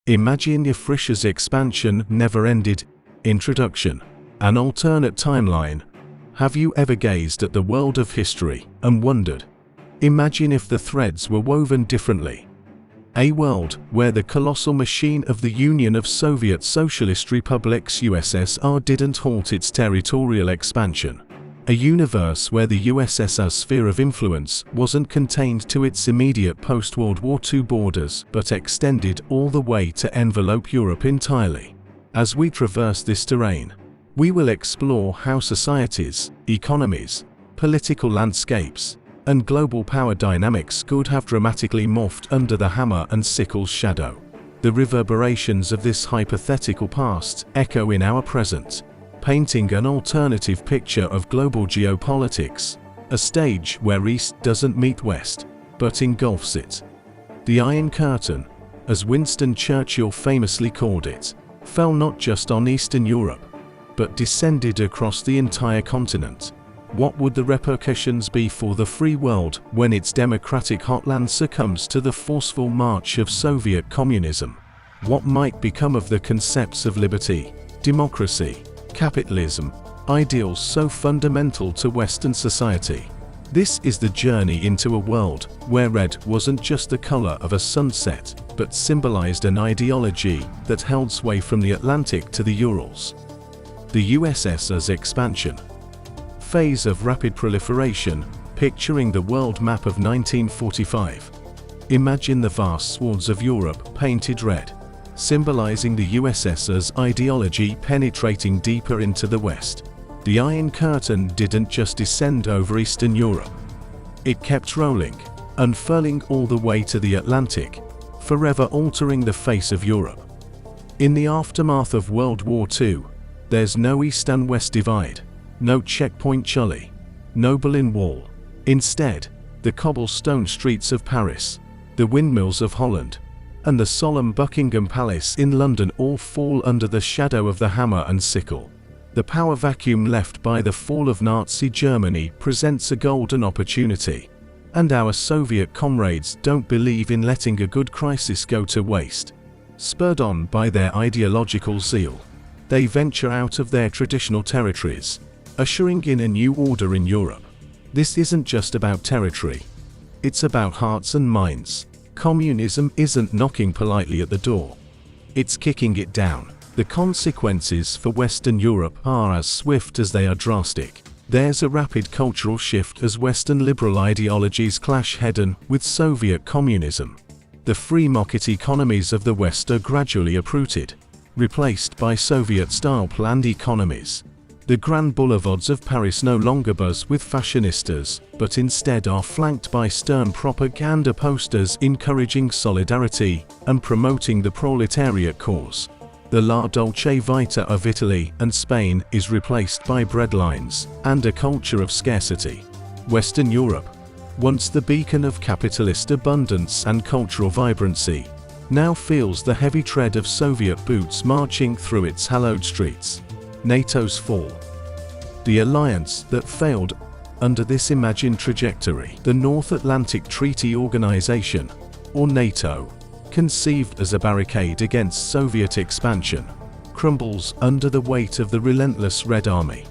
Imagine if Russia's expansion never ended. Introduction. An alternate timeline. Have you ever gazed at the world of history and wondered? Imagine if the threads were woven differently. A world where the colossal machine of the Union of Soviet Socialist Republics (USSR) didn't halt its territorial expansion. A universe where the USSR's sphere of influence wasn't contained to its immediate post-World War II borders but extended all the way to envelope Europe entirely. As we traverse this terrain, we will explore how societies, economies, political landscapes, and global power dynamics could have dramatically morphed under the hammer and sickle's shadow. The reverberations of this hypothetical past echo in our present, painting an alternative picture of global geopolitics, a stage where East doesn't meet West, but engulfs it. The Iron Curtain, as Winston Churchill famously called it, fell not just on Eastern Europe, but descended across the entire continent. What would the repercussions be for the free world when its democratic heartland succumbs to the forceful march of Soviet communism? What might become of the concepts of liberty, democracy, capitalism, ideals so fundamental to Western society? This is the journey into a world where red wasn't just the color of a sunset, but symbolized an ideology that held sway from the Atlantic to the Urals. The USSR's expansion phase of rapid proliferation, picturing the world map of 1945. Imagine the vast swaths of Europe painted red, symbolizing the USSR's ideology penetrating deeper into the West. The Iron Curtain didn't just descend over Eastern Europe. It kept rolling, unfurling all the way to the Atlantic, forever altering the face of Europe. In the aftermath of World War II, there's no East and West divide, no checkpoint Charlie, no Berlin Wall. Instead, the cobblestone streets of Paris, the windmills of Holland, and the solemn Buckingham Palace in London all fall under the shadow of the hammer and sickle. The power vacuum left by the fall of Nazi Germany presents a golden opportunity, and our Soviet comrades don't believe in letting a good crisis go to waste. Spurred on by their ideological zeal, they venture out of their traditional territories, ushering in a new order in Europe. This isn't just about territory. It's about hearts and minds. Communism isn't knocking politely at the door. It's kicking it down. The consequences for Western Europe are as swift as they are drastic. There's a rapid cultural shift as Western liberal ideologies clash head-on with Soviet communism. The free market economies of the West are gradually uprooted, replaced by Soviet-style planned economies. The grand boulevards of Paris no longer buzz with fashionistas, but instead are flanked by stern propaganda posters encouraging solidarity and promoting the proletariat cause. The La Dolce Vita of Italy and Spain is replaced by breadlines and a culture of scarcity. Western Europe, once the beacon of capitalist abundance and cultural vibrancy, now feels the heavy tread of Soviet boots marching through its hallowed streets. NATO's fall. The alliance that failed under this imagined trajectory, the North Atlantic Treaty Organization, or NATO, conceived as a barricade against Soviet expansion, crumbles under the weight of the relentless Red Army.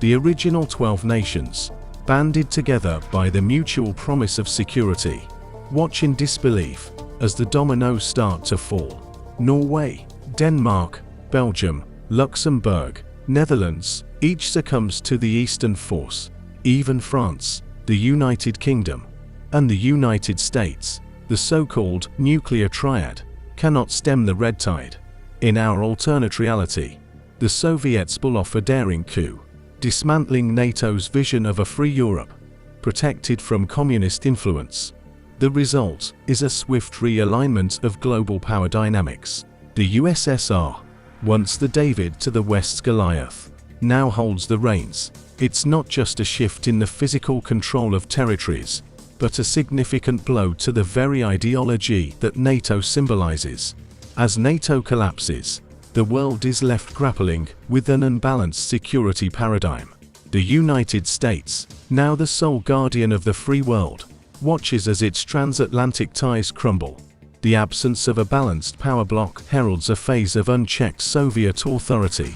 The original 12 nations, banded together by the mutual promise of security, watch in disbelief as the dominoes start to fall. Norway, Denmark, Belgium, Luxembourg, Netherlands, each succumbs to the Eastern force. Even France, the United Kingdom, and the United States, the so-called nuclear triad, cannot stem the red tide. In our alternate reality, the Soviets pull off a daring coup, dismantling NATO's vision of a free Europe, protected from communist influence. The result is a swift realignment of global power dynamics. The USSR, once the David to the West's Goliath, now holds the reins. It's not just a shift in the physical control of territories, but a significant blow to the very ideology that NATO symbolizes. As NATO collapses, the world is left grappling with an unbalanced security paradigm. The United States, now the sole guardian of the free world, watches as its transatlantic ties crumble. The absence of a balanced power bloc heralds a phase of unchecked Soviet authority,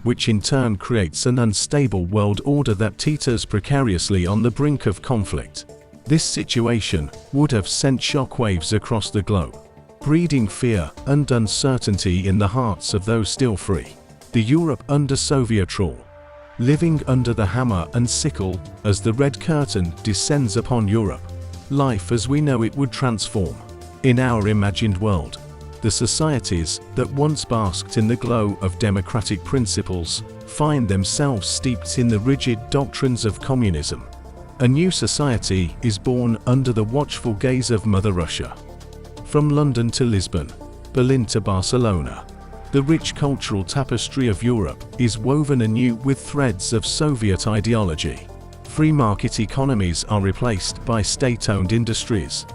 which in turn creates an unstable world order that teeters precariously on the brink of conflict. This situation would have sent shockwaves across the globe, breeding fear and uncertainty in the hearts of those still free. The Europe under Soviet rule. Living under the hammer and sickle, as the Red Curtain descends upon Europe, life as we know it would transform. In our imagined world, the societies that once basked in the glow of democratic principles find themselves steeped in the rigid doctrines of communism. A new society is born under the watchful gaze of Mother Russia. From London to Lisbon, Berlin to Barcelona, the rich cultural tapestry of Europe is woven anew with threads of Soviet ideology. Free market economies are replaced by state-owned industries,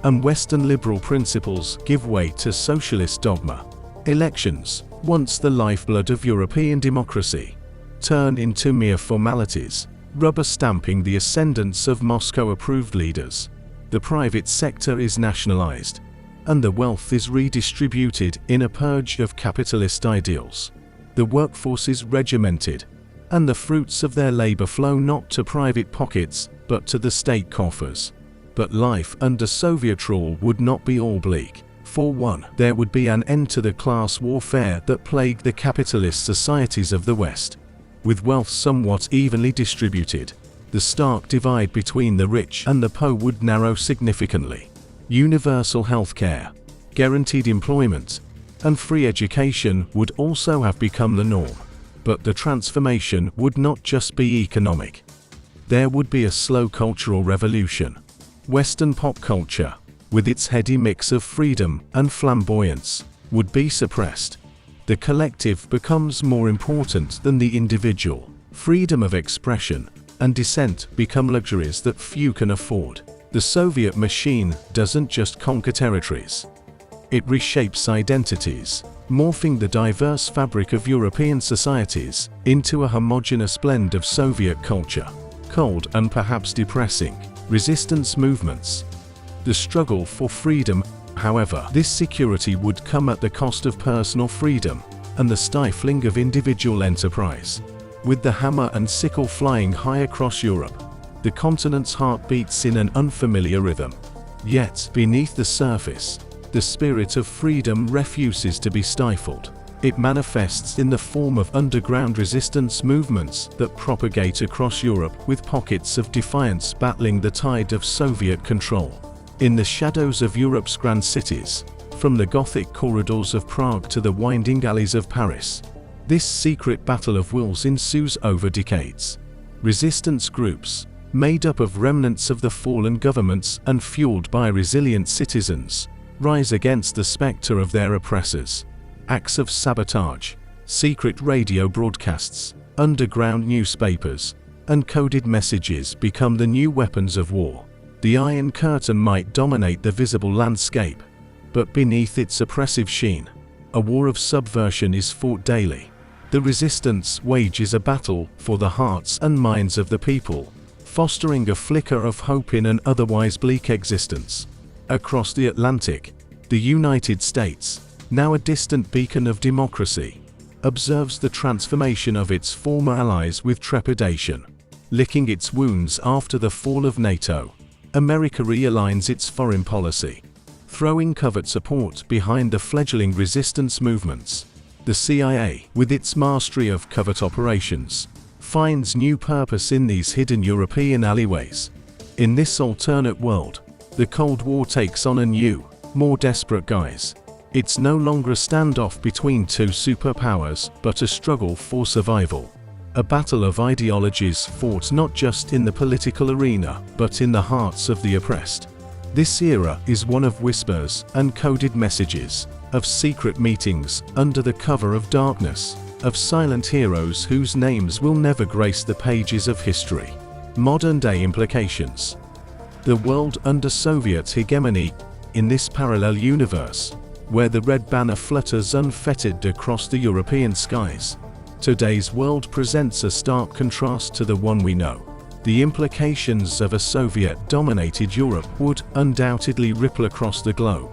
and Western liberal principles give way to socialist dogma. Elections, once the lifeblood of European democracy, turn into mere formalities, rubber-stamping the ascendance of Moscow-approved leaders. The private sector is nationalized, and the wealth is redistributed in a purge of capitalist ideals. The workforce is regimented, and the fruits of their labor flow not to private pockets, but to the state coffers. But life under Soviet rule would not be all bleak. For one, there would be an end to the class warfare that plagued the capitalist societies of the West. With wealth somewhat evenly distributed, the stark divide between the rich and the poor would narrow significantly. Universal health care, guaranteed employment, and free education would also have become the norm. But the transformation would not just be economic. There would be a slow cultural revolution. Western pop culture, with its heady mix of freedom and flamboyance, would be suppressed. The collective becomes more important than the individual. Freedom of expression and dissent become luxuries that few can afford. The Soviet machine doesn't just conquer territories. It reshapes identities, morphing the diverse fabric of European societies into a homogeneous blend of Soviet culture. Cold and perhaps depressing resistance movements. The struggle for freedom, however, this security would come at the cost of personal freedom and the stifling of individual enterprise. With the hammer and sickle flying high across Europe, the continent's heart beats in an unfamiliar rhythm. Yet, beneath the surface, the spirit of freedom refuses to be stifled. It manifests in the form of underground resistance movements that propagate across Europe, with pockets of defiance battling the tide of Soviet control. In the shadows of Europe's grand cities, from the Gothic corridors of Prague to the winding alleys of Paris, this secret battle of wills ensues over decades. Resistance groups, made up of remnants of the fallen governments and fueled by resilient citizens, rise against the specter of their oppressors. Acts of sabotage, secret radio broadcasts, underground newspapers, and coded messages become the new weapons of war. The Iron Curtain might dominate the visible landscape, but beneath its oppressive sheen, a war of subversion is fought daily. The resistance wages a battle for the hearts and minds of the people, fostering a flicker of hope in an otherwise bleak existence. Across the Atlantic, the United States, now a distant beacon of democracy, observes the transformation of its former allies with trepidation. Licking its wounds after the fall of NATO, America realigns its foreign policy, throwing covert support behind the fledgling resistance movements. The CIA, with its mastery of covert operations, finds new purpose in these hidden European alleyways. In this alternate world, the Cold War takes on a new, more desperate guise. It's no longer a standoff between two superpowers, but a struggle for survival. A battle of ideologies fought not just in the political arena, but in the hearts of the oppressed. This era is one of whispers and coded messages, of secret meetings under the cover of darkness, of silent heroes whose names will never grace the pages of history. Modern-day implications. The world under Soviet hegemony. In this parallel universe, where the red banner flutters unfettered across the European skies, today's world presents a stark contrast to the one we know. The implications of a Soviet-dominated Europe would undoubtedly ripple across the globe.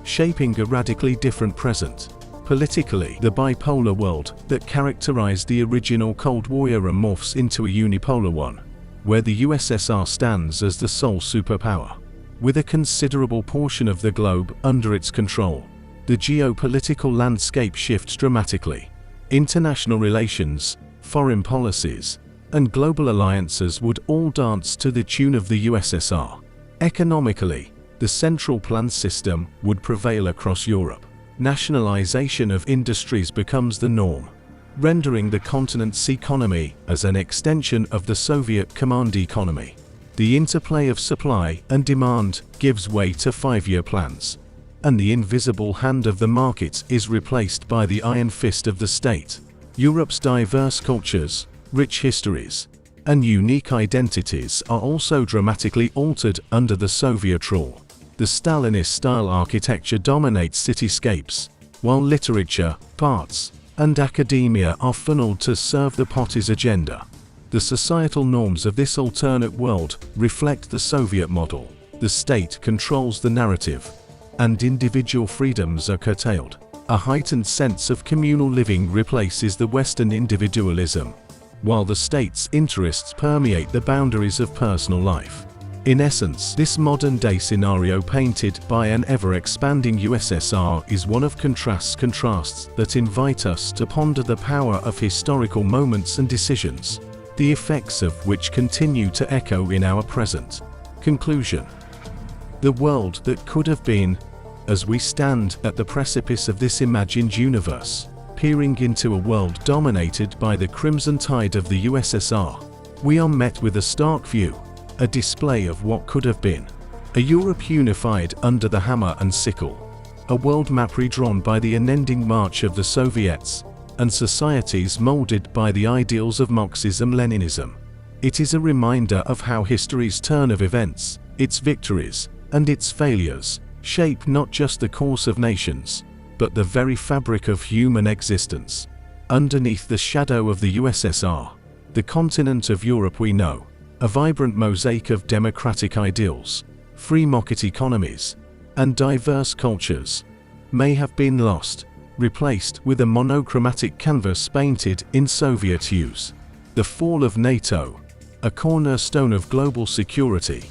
shaping a radically different present. Politically, the bipolar world that characterized the original Cold War era morphs into a unipolar one, where the USSR stands as the sole superpower. With a considerable portion of the globe under its control, the geopolitical landscape shifts dramatically. International relations, foreign policies, and global alliances would all dance to the tune of the USSR. Economically, the central plan system would prevail across Europe. Nationalization of industries becomes the norm, rendering the continent's economy as an extension of the Soviet command economy. The interplay of supply and demand gives way to 5-year plans, and the invisible hand of the market is replaced by the iron fist of the state. Europe's diverse cultures, rich histories, and unique identities are also dramatically altered under the Soviet rule. The Stalinist-style architecture dominates cityscapes, while literature, arts, and academia are funneled to serve the party's agenda. The societal norms of this alternate world reflect the Soviet model. The state controls the narrative, and individual freedoms are curtailed. A heightened sense of communal living replaces the Western individualism, while the state's interests permeate the boundaries of personal life. In essence, this modern-day scenario painted by an ever-expanding USSR is one of contrasts that invite us to ponder the power of historical moments and decisions, the effects of which continue to echo in our present. Conclusion. The world that could have been, as we stand at the precipice of this imagined universe, peering into a world dominated by the crimson tide of the USSR, we are met with a stark view. A display of what could have been. A Europe unified under the hammer and sickle. A world map redrawn by the unending march of the Soviets, and societies molded by the ideals of Marxism-Leninism. It is a reminder of how history's turn of events, its victories, and its failures, shape not just the course of nations, but the very fabric of human existence. Underneath the shadow of the USSR, the continent of Europe we know, a vibrant mosaic of democratic ideals, free market economies, and diverse cultures, may have been lost, replaced with a monochromatic canvas painted in Soviet hues. The fall of NATO, a cornerstone of global security,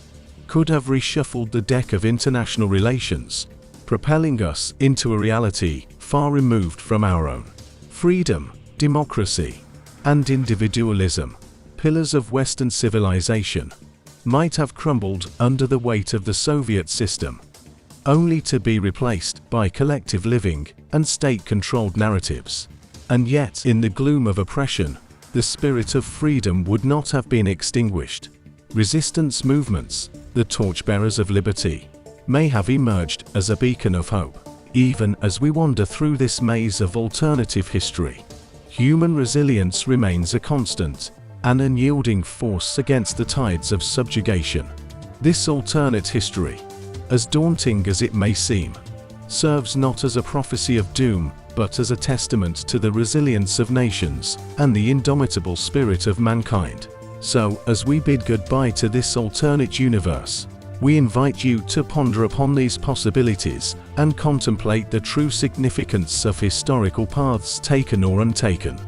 could have reshuffled the deck of international relations, propelling us into a reality far removed from our own. Freedom, democracy, and individualism, pillars of Western civilization, might have crumbled under the weight of the Soviet system, only to be replaced by collective living and state-controlled narratives. And yet, in the gloom of oppression, the spirit of freedom would not have been extinguished. Resistance movements, the torchbearers of liberty, may have emerged as a beacon of hope. Even as we wander through this maze of alternative history, human resilience remains a constant, an unyielding force against the tides of subjugation. This alternate history, as daunting as it may seem, serves not as a prophecy of doom, but as a testament to the resilience of nations and the indomitable spirit of mankind. So, as we bid goodbye to this alternate universe, we invite you to ponder upon these possibilities and contemplate the true significance of historical paths taken or untaken.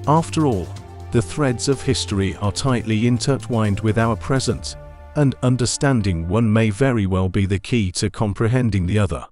After all, the threads of history are tightly intertwined with our present, and understanding one may very well be the key to comprehending the other.